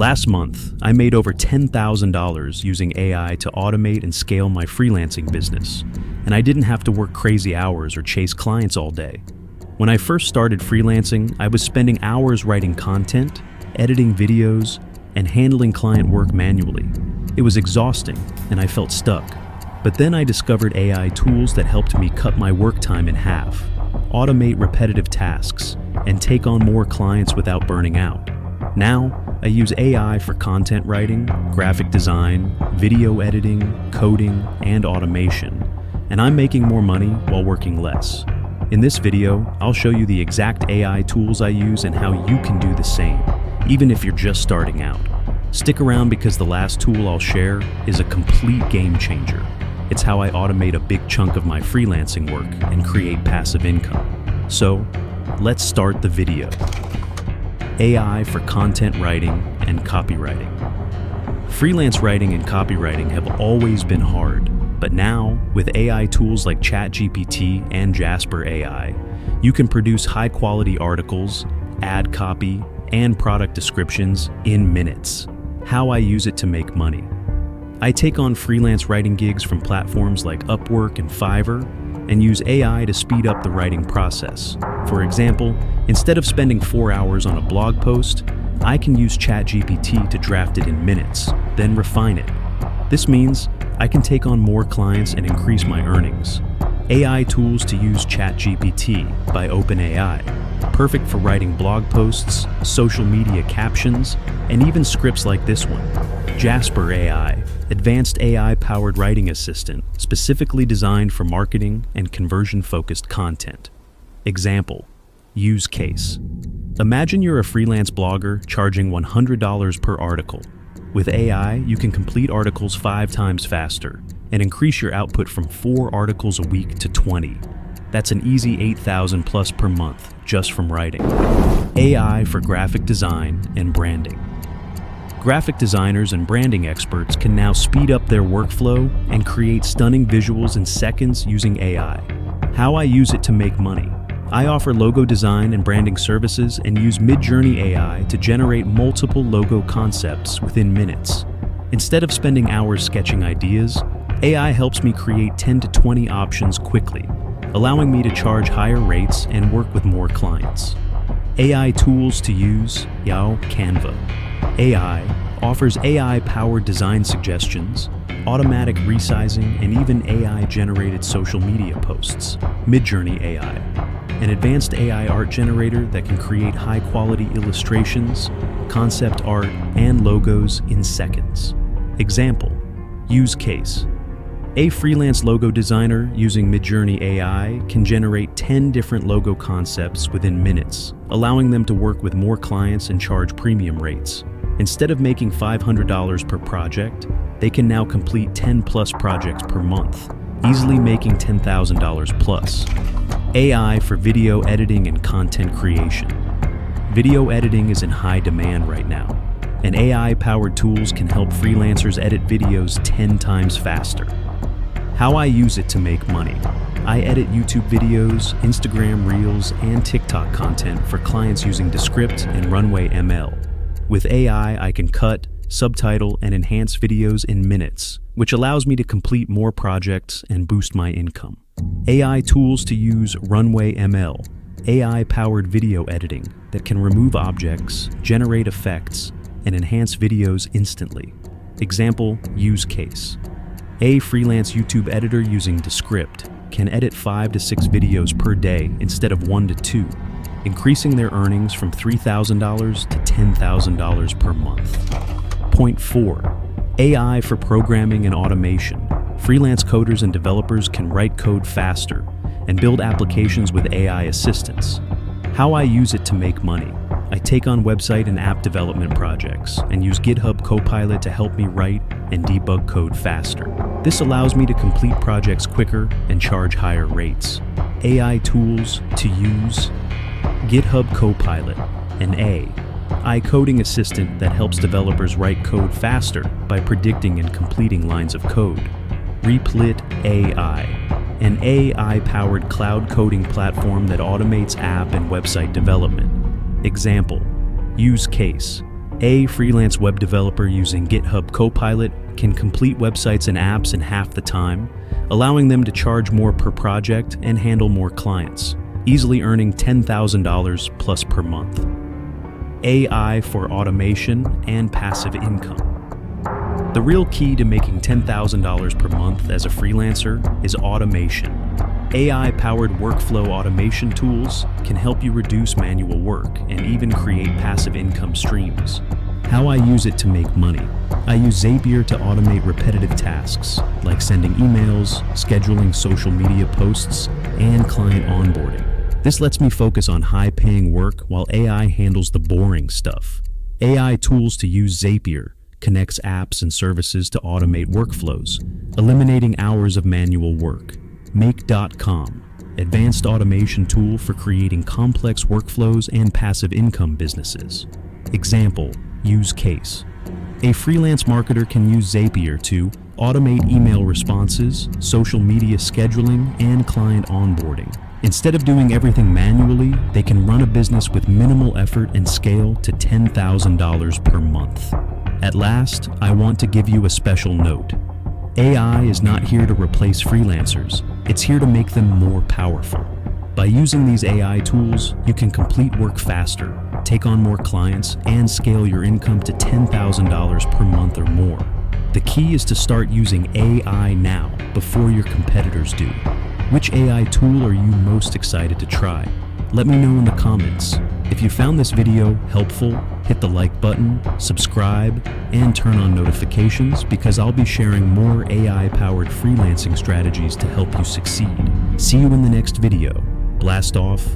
Last month, I made over $10,000 using AI to automate and scale my freelancing business, and I didn't have to work crazy hours or chase clients all day. When I first started freelancing, I was spending hours writing content, editing videos, and handling client work manually. It was exhausting, and I felt stuck. But then I discovered AI tools that helped me cut my work time in half, automate repetitive tasks, and take on more clients without burning out. Now, I use AI for content writing, graphic design, video editing, coding, and automation, and I'm making more money while working less. In this video, I'll show you the exact AI tools I use and how you can do the same, even if you're just starting out. Stick around because the last tool I'll share is a complete game changer. It's how I automate a big chunk of my freelancing work and create passive income. So, let's start the video. AI for content writing and copywriting. Freelance writing and copywriting have always been hard, but now, with AI tools like ChatGPT and Jasper AI, you can produce high-quality articles, ad copy, and product descriptions in minutes. How I use it to make money. I take on freelance writing gigs from platforms like Upwork and Fiverr and use AI to speed up the writing process. For example, instead of spending 4 hours on a blog post, I can use ChatGPT to draft it in minutes, then refine it. This means I can take on more clients and increase my earnings. AI tools to use ChatGPT by OpenAI, perfect for writing blog posts, social media captions, and even scripts like this one. Jasper AI, advanced AI-powered writing assistant, specifically designed for marketing and conversion-focused content. Example, use case. Imagine you're a freelance blogger charging $100 per article. With AI, you can complete articles 5 times faster and increase your output from 4 articles a week to 20. That's an easy $8,000 plus per month just from writing. AI for graphic design and branding. Graphic designers and branding experts can now speed up their workflow and create stunning visuals in seconds using AI. How I use it to make money. I offer logo design and branding services and use MidJourney AI to generate multiple logo concepts within minutes. Instead of spending hours sketching ideas, AI helps me create 10 to 20 options quickly, allowing me to charge higher rates and work with more clients. AI tools to use, Canva. AI offers AI-powered design suggestions, automatic resizing, and even AI-generated social media posts. MidJourney AI, an advanced AI art generator that can create high-quality illustrations, concept art, and logos in seconds. Example, use case. A freelance logo designer using MidJourney AI can generate 10 different logo concepts within minutes, allowing them to work with more clients and charge premium rates. Instead of making $500 per project, they can now complete 10 plus projects per month, easily making $10,000 plus. AI for video editing and content creation. Video editing is in high demand right now, and AI-powered tools can help freelancers edit videos 10 times faster. How I use it to make money. I edit YouTube videos, Instagram Reels, and TikTok content for clients using Descript and Runway ML. With AI, I can cut, subtitle, and enhance videos in minutes, which allows me to complete more projects and boost my income. AI tools to use Runway ML, AI-powered video editing that can remove objects, generate effects, and enhance videos instantly. Example, use case. A freelance YouTube editor using Descript can edit 5 to 6 videos per day instead of 1 to 2, increasing their earnings from $3,000 to $10,000 per month. Point 4. AI for programming and automation. Freelance coders and developers can write code faster and build applications with AI assistance. How I use it to make money. I take on website and app development projects and use GitHub Copilot to help me write and debug code faster. This allows me to complete projects quicker and charge higher rates. AI tools to use. GitHub Copilot, an AI coding assistant that helps developers write code faster by predicting and completing lines of code. Replit AI, an AI-powered cloud coding platform that automates app and website development. Example, use case. A freelance web developer using GitHub Copilot can complete websites and apps in half the time, allowing them to charge more per project and handle more clients, easily earning $10,000 plus per month. AI for automation and passive income. The real key to making $10,000 per month as a freelancer is automation. AI-powered workflow automation tools can help you reduce manual work and even create passive income streams. How I use it to make money. I use Zapier to automate repetitive tasks like sending emails, scheduling social media posts, and client onboarding. This lets me focus on high-paying work while AI handles the boring stuff. AI tools to use Zapier connects apps and services to automate workflows, eliminating hours of manual work. Make.com, advanced automation tool for creating complex workflows and passive income businesses. Example, use case. A freelance marketer can use Zapier to automate email responses, social media scheduling, and client onboarding. Instead of doing everything manually, they can run a business with minimal effort and scale to $10,000 per month. At last, I want to give you a special note. AI is not here to replace freelancers. It's here to make them more powerful. By using these AI tools, you can complete work faster, take on more clients, and scale your income to $10,000 per month or more. The key is to start using AI now, before your competitors do. Which AI tool are you most excited to try? Let me know in the comments. If you found this video helpful, hit the like button, subscribe, and turn on notifications because I'll be sharing more AI-powered freelancing strategies to help you succeed. See you in the next video. Blast off